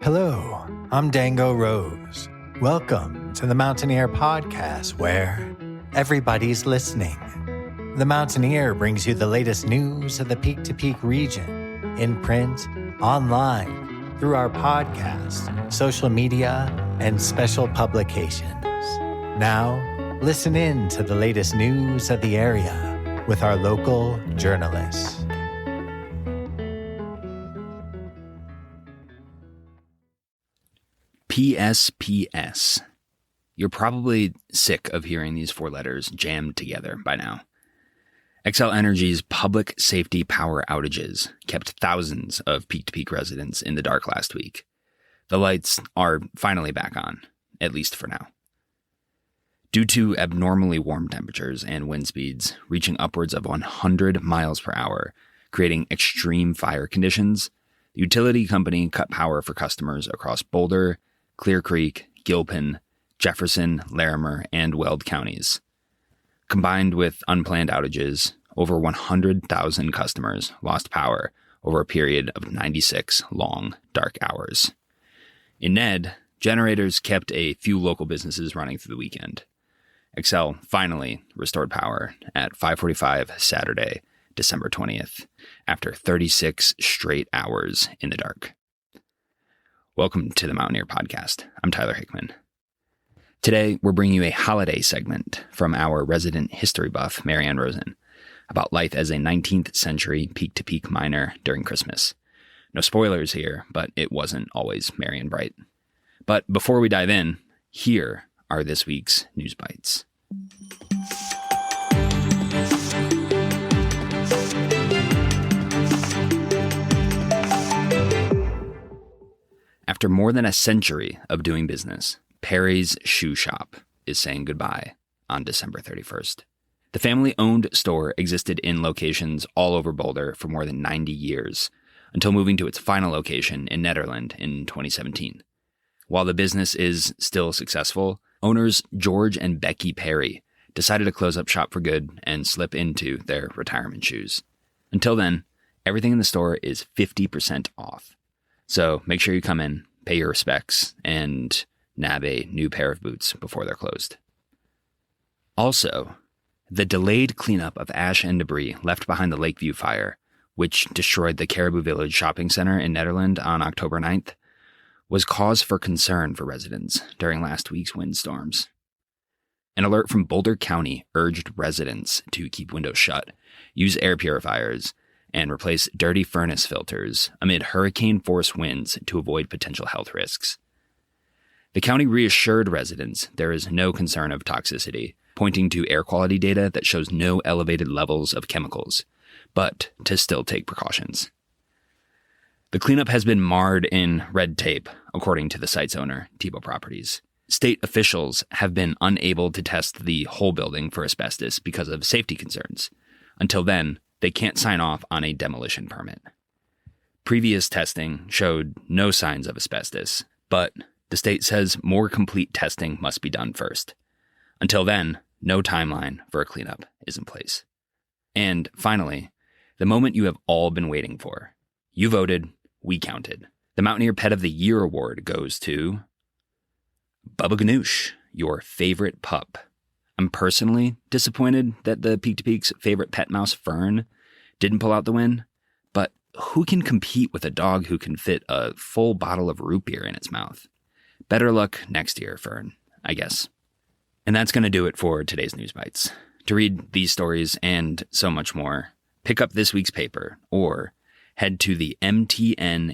Hello, I'm Dango Rose. Welcome to the Mountaineer Podcast, where everybody's listening. The Mountaineer brings you the latest news of the Peak to Peak region, in print, online, through our podcast, social media, and special publications. Now, listen in to the latest news of the area with our local journalists. PSPS. You're probably sick of hearing these four letters jammed together by now. Xcel Energy's public safety power outages kept thousands of peak-to-peak residents in the dark last week. The lights are finally back on, at least for now. Due to abnormally warm temperatures and wind speeds reaching upwards of 100 miles per hour, creating extreme fire conditions, the utility company cut power for customers across Boulder, Clear Creek, Gilpin, Jefferson, Larimer, and Weld counties. Combined with unplanned outages, over 100,000 customers lost power over a period of 96 long, dark hours. In Ned, generators kept a few local businesses running through the weekend. Xcel finally restored power at 5:45 Saturday, December 20th, after 36 straight hours in the dark. Welcome to the Mountaineer Podcast. I'm Tyler Hickman. Today, we're bringing you a holiday segment from our resident history buff, Maryann Rosen, about life as a 19th century peak-to-peak miner during Christmas. No spoilers here, but it wasn't always merry and bright. But before we dive in, here are this week's news bites. After more than a century of doing business, Perry's Shoe Shop is saying goodbye on December 31st. The family-owned store existed in locations all over Boulder for more than 90 years, until moving to its final location in Nederland in 2017. While the business is still successful, owners George and Becky Perry decided to close up shop for good and slip into their retirement shoes. Until then, everything in the store is 50% off. So make sure you come in, pay your respects, and nab a new pair of boots before they're closed. Also, the delayed cleanup of ash and debris left behind the Lakeview Fire, which destroyed the Caribou Village shopping center in Nederland on October 9th, was cause for concern for residents during last week's windstorms. An alert from Boulder County urged residents to keep windows shut, use air purifiers, and replace dirty furnace filters amid hurricane-force winds to avoid potential health risks. The county reassured residents there is no concern of toxicity, pointing to air quality data that shows no elevated levels of chemicals, but to still take precautions. The cleanup has been marred in red tape, according to the site's owner, Tebow Properties. State officials have been unable to test the whole building for asbestos because of safety concerns. Until then, they can't sign off on a demolition permit. Previous testing showed no signs of asbestos, but the state says more complete testing must be done first. Until then, no timeline for a cleanup is in place. And finally, the moment you have all been waiting for. You voted, we counted. The Mountaineer Pet of the Year award goes to Bubba Ganoush, your favorite pup. I'm personally disappointed that the Peak to Peak's favorite pet mouse, Fern, didn't pull out the win, but who can compete with a dog who can fit a full bottle of root beer in its mouth? Better luck next year, Fern, I guess. And that's going to do it for today's News Bites. To read these stories and so much more, pick up this week's paper or head to the mtnear.com.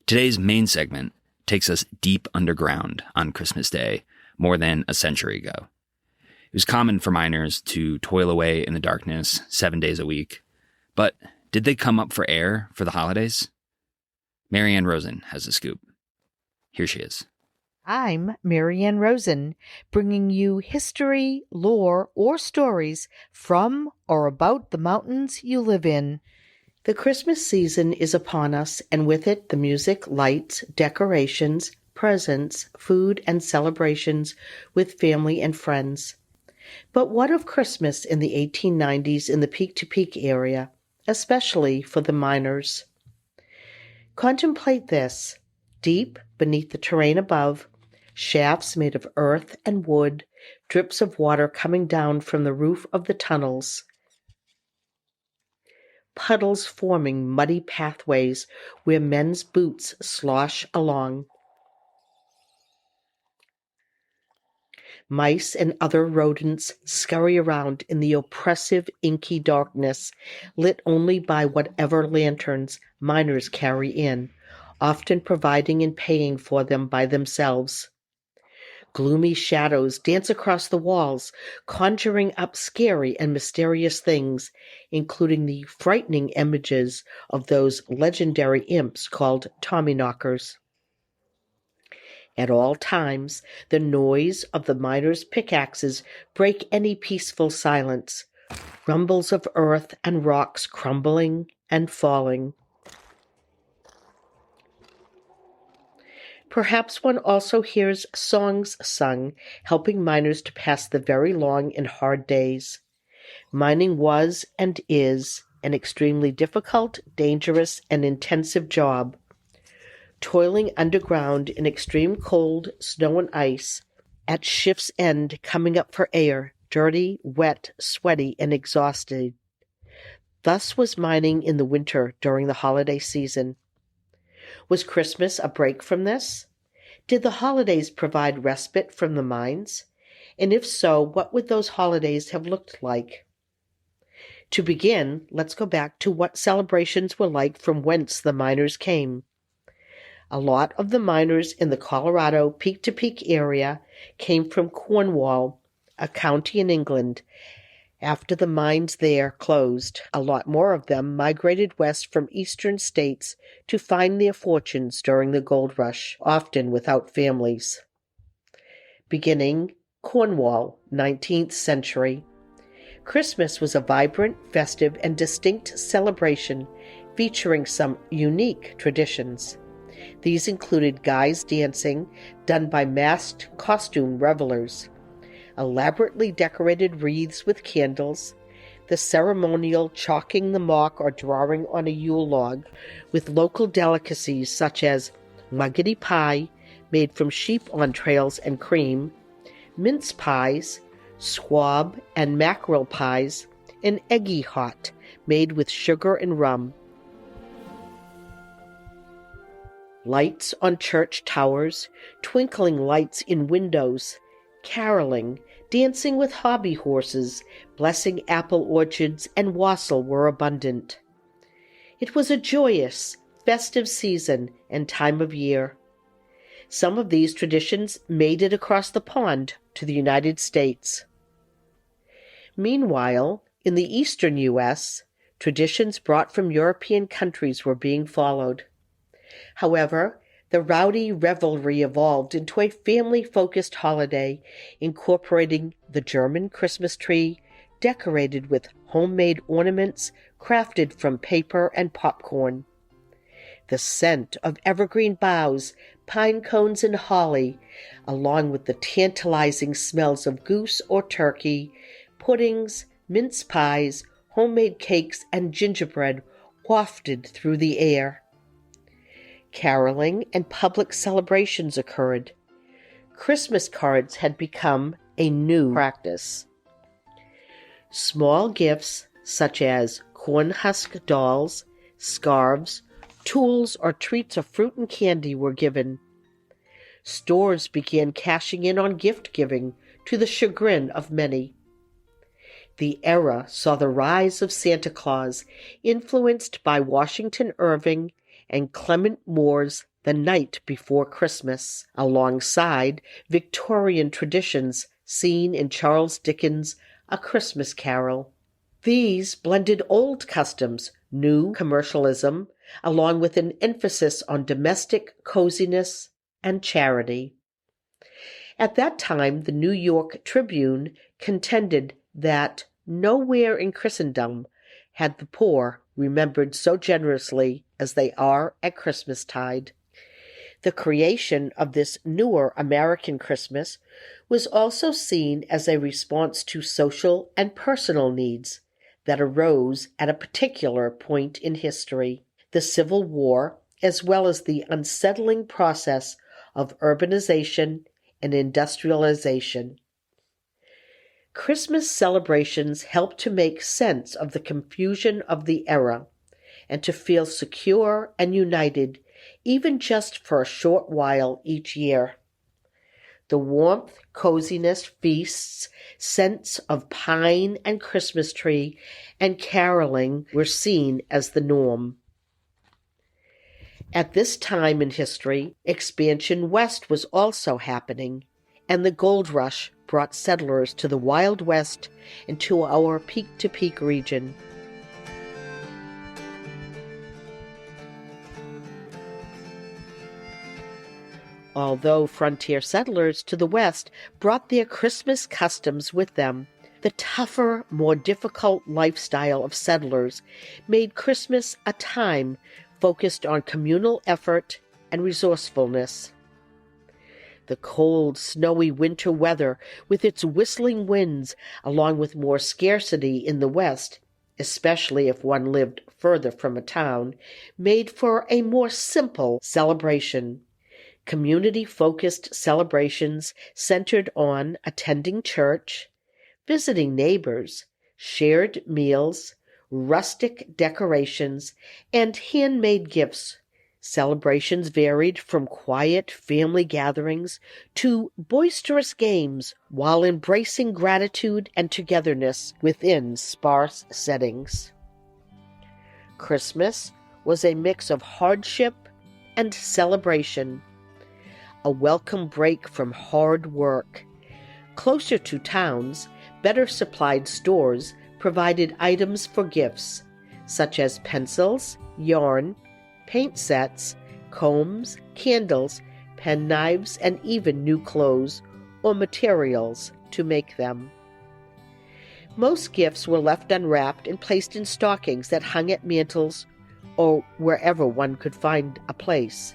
Today's main segment takes us deep underground on Christmas Day more than a century ago. It was common for miners to toil away in the darkness 7 days a week, but did they come up for air for the holidays? Maryann Rosen has a scoop. Here she is. I'm Maryann Rosen, bringing you history, lore, or stories from or about the mountains you live in. The Christmas season is upon us, and with it the music, lights, decorations, presents, food, and celebrations with family and friends. But what of Christmas in the 1890s in the Peak to Peak area, especially for the miners? Contemplate this. Deep beneath the terrain above, shafts made of earth and wood, drips of water coming down from the roof of the tunnels, puddles forming muddy pathways where men's boots slosh along. Mice and other rodents scurry around in the oppressive, inky darkness, lit only by whatever lanterns miners carry in, often providing and paying for them by themselves. Gloomy shadows dance across the walls, conjuring up scary and mysterious things, including the frightening images of those legendary imps called Tommyknockers. At all times, the noise of the miners' pickaxes break any peaceful silence, rumbles of earth and rocks crumbling and falling. Perhaps one also hears songs sung, helping miners to pass the very long and hard days. Mining was and is an extremely difficult, dangerous, and intensive job. Toiling underground in extreme cold, snow and ice, at shift's end coming up for air, dirty, wet, sweaty, and exhausted. Thus was mining in the winter during the holiday season. Was Christmas a break from this? Did the holidays provide respite from the mines? And if so, what would those holidays have looked like? To begin, let's go back to what celebrations were like from whence the miners came. A lot of the miners in the Colorado peak-to-peak area came from Cornwall, a county in England. After the mines there closed, a lot more of them migrated west from eastern states to find their fortunes during the gold rush, often without families. Beginning Cornwall, 19th century. Christmas was a vibrant, festive, and distinct celebration featuring some unique traditions. These included guys dancing, done by masked costume revelers, elaborately decorated wreaths with candles, the ceremonial chalking the mark or drawing on a Yule log, with local delicacies such as muggety pie, made from sheep entrails and cream, mince pies, squab and mackerel pies, and eggy hot, made with sugar and rum. Lights on church towers, twinkling lights in windows, caroling, dancing with hobby horses, blessing apple orchards, and wassail were abundant. It was a joyous, festive season and time of year. Some of these traditions made it across the pond to the United States. Meanwhile, in the eastern U.S., traditions brought from European countries were being followed. However, the rowdy revelry evolved into a family-focused holiday, incorporating the German Christmas tree, decorated with homemade ornaments crafted from paper and popcorn. The scent of evergreen boughs, pine cones, and holly, along with the tantalizing smells of goose or turkey, puddings, mince pies, homemade cakes, and gingerbread wafted through the air. Caroling and public celebrations occurred. Christmas cards had become a new practice. Small gifts such as corn husk dolls, scarves, tools, or treats of fruit and candy were given. Stores began cashing in on gift giving to the chagrin of many. The era saw the rise of Santa Claus, influenced by Washington Irving and Clement Moore's The Night Before Christmas, alongside Victorian traditions seen in Charles Dickens' A Christmas Carol. These blended old customs, new commercialism, along with an emphasis on domestic coziness and charity. At that time, the New York Tribune contended that nowhere in Christendom had the poor remembered so generously as they are at Christmastide. The creation of this newer American Christmas was also seen as a response to social and personal needs that arose at a particular point in history. The Civil War as well as the unsettling process of urbanization and industrialization. Christmas celebrations help to make sense of the confusion of the era and to feel secure and united, even just for a short while each year. The warmth, coziness, feasts, scents of pine and Christmas tree, and caroling were seen as the norm. At this time in history, expansion west was also happening, and the gold rush brought settlers to the Wild West and to our peak-to-peak region. Although frontier settlers to the west brought their Christmas customs with them, the tougher, more difficult lifestyle of settlers made Christmas a time focused on communal effort and resourcefulness. The cold, snowy winter weather, with its whistling winds, along with more scarcity in the west, especially if one lived further from a town, made for a more simple celebration. Community-focused celebrations centered on attending church, visiting neighbors, shared meals, rustic decorations, and handmade gifts. Celebrations varied from quiet family gatherings to boisterous games while embracing gratitude and togetherness within sparse settings. Christmas was a mix of hardship and celebration, a welcome break from hard work. Closer to towns, better supplied stores provided items for gifts, such as pencils, yarn, paint sets, combs, candles, penknives, and even new clothes or materials to make them. Most gifts were left unwrapped and placed in stockings that hung at mantles or wherever one could find a place,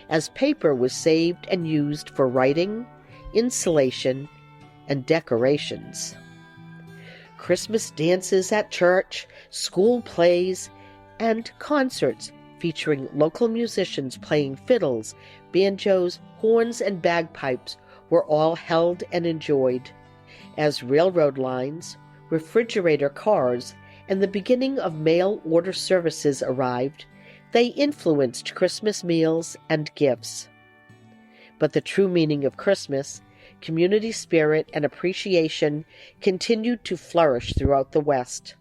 as paper was saved and used for writing, insulation, and decorations. Christmas dances at church, school plays, and concerts featuring local musicians playing fiddles, banjos, horns, and bagpipes were all held and enjoyed. As railroad lines, refrigerator cars, and the beginning of mail order services arrived, they influenced Christmas meals and gifts. But the true meaning of Christmas, community spirit and appreciation, continued to flourish throughout the West.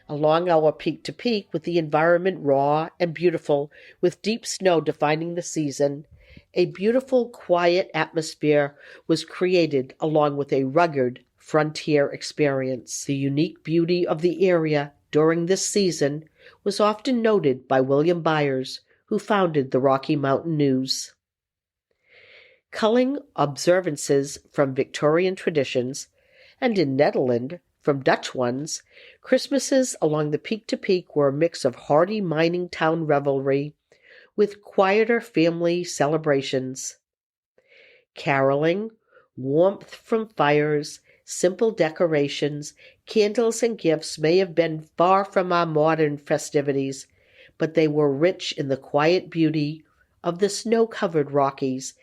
Along our peak-to-peak, with the environment raw and beautiful, with deep snow defining the season, a beautiful, quiet atmosphere was created along with a rugged frontier experience. The unique beauty of the area during this season was often noted by William Byers, who founded the Rocky Mountain News. Culling observances from Victorian traditions, and in Nederland from Dutch ones, Christmases along the peak-to-peak were a mix of hearty mining town revelry with quieter family celebrations. Caroling, warmth from fires, simple decorations, candles, and gifts may have been far from our modern festivities, but they were rich in the quiet beauty of the snow-covered Rockies,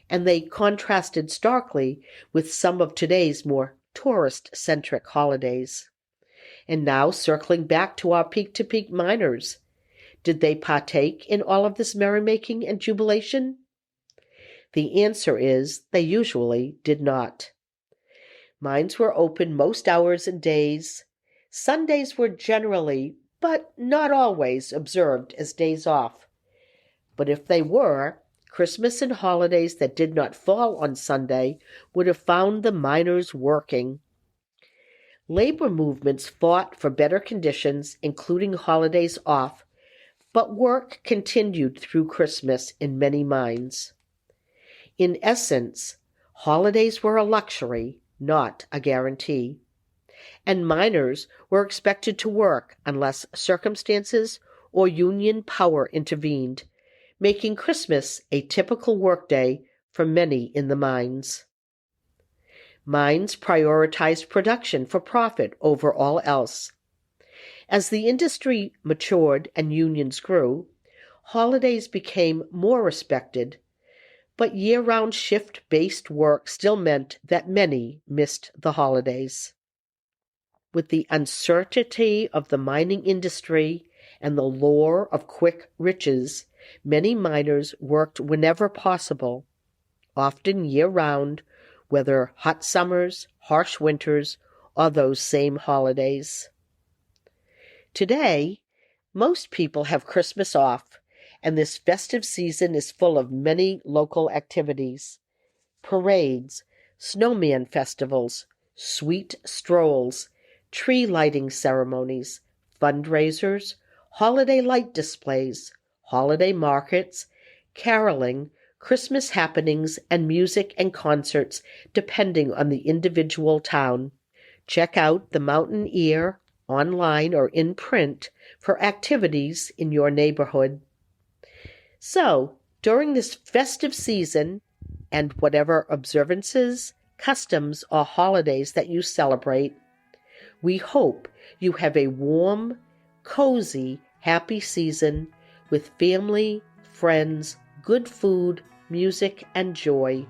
and they contrasted starkly with some of today's more tourist-centric holidays. And now, circling back to our peak-to-peak miners, did they partake in all of this merrymaking and jubilation? The answer is they usually did not. Mines were open most hours and days. Sundays were generally, but not always, observed as days off. But if they were, Christmas and holidays that did not fall on Sunday would have found the miners working. Labor movements fought for better conditions, including holidays off, but work continued through Christmas in many mines. In essence, holidays were a luxury, not a guarantee, and miners were expected to work unless circumstances or union power intervened, making Christmas a typical workday for many in the mines. Mines prioritized production for profit over all else. As the industry matured and unions grew, holidays became more respected, but year-round shift-based work still meant that many missed the holidays. With the uncertainty of the mining industry and the lure of quick riches, many miners worked whenever possible, often year-round, whether hot summers, harsh winters, or those same holidays. Today, most people have Christmas off, and this festive season is full of many local activities: parades, snowman festivals, sweet strolls, tree lighting ceremonies, fundraisers, holiday light displays, holiday markets, caroling, Christmas happenings, and music and concerts depending on the individual town. Check out the Mountain Ear online or in print for activities in your neighborhood. So, during this festive season, and whatever observances, customs, or holidays that you celebrate, we hope you have a warm, cozy, happy season with family, friends, good food, music, and joy.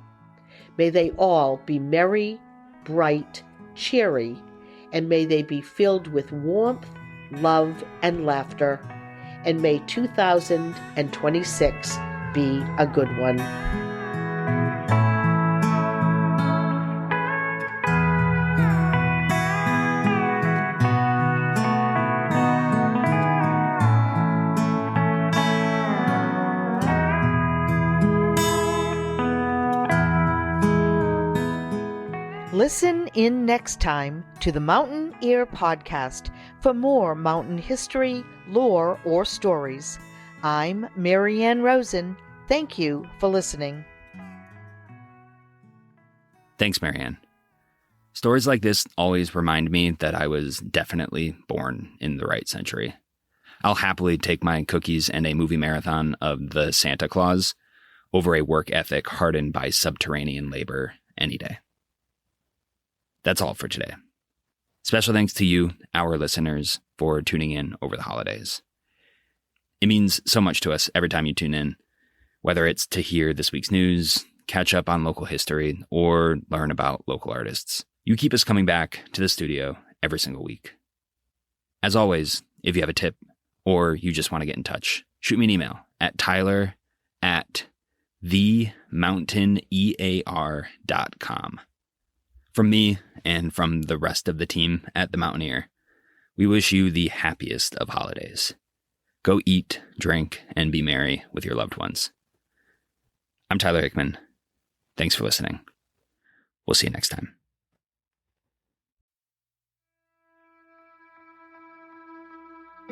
May they all be merry, bright, cheery, and may they be filled with warmth, love, and laughter. And may 2026 be a good one. Listen in next time to the Mountain Ear Podcast for more mountain history, lore, or stories. I'm Maryann Rosen. Thank you for listening. Thanks, Maryann. Stories like this always remind me that I was definitely born in the right century. I'll happily take my cookies and a movie marathon of the Santa Claus over a work ethic hardened by subterranean labor any day. That's all for today. Special thanks to you, our listeners, for tuning in over the holidays. It means so much to us every time you tune in, whether it's to hear this week's news, catch up on local history, or learn about local artists. You keep us coming back to the studio every single week. As always, if you have a tip or you just want to get in touch, shoot me an email at tyler@themountainer.com. From me and from the rest of the team at the Mountaineer, we wish you the happiest of holidays. Go eat, drink, and be merry with your loved ones. I'm Tyler Hickman. Thanks for listening. We'll see you next time.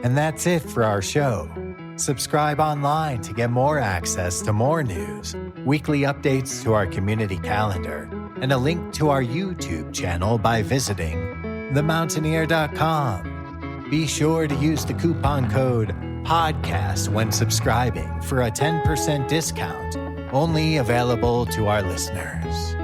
And that's it for our show. Subscribe online to get more access to more news, weekly updates to our community calendar, and a link to our YouTube channel by visiting themountaineer.com. Be sure to use the coupon code PODCAST when subscribing for a 10% discount, only available to our listeners.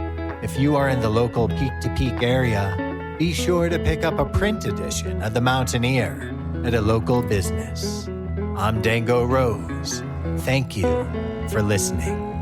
If you are in the local Peak-to-Peak area, be sure to pick up a print edition of The Mountaineer at a local business. I'm Dango Rose. Thank you for listening.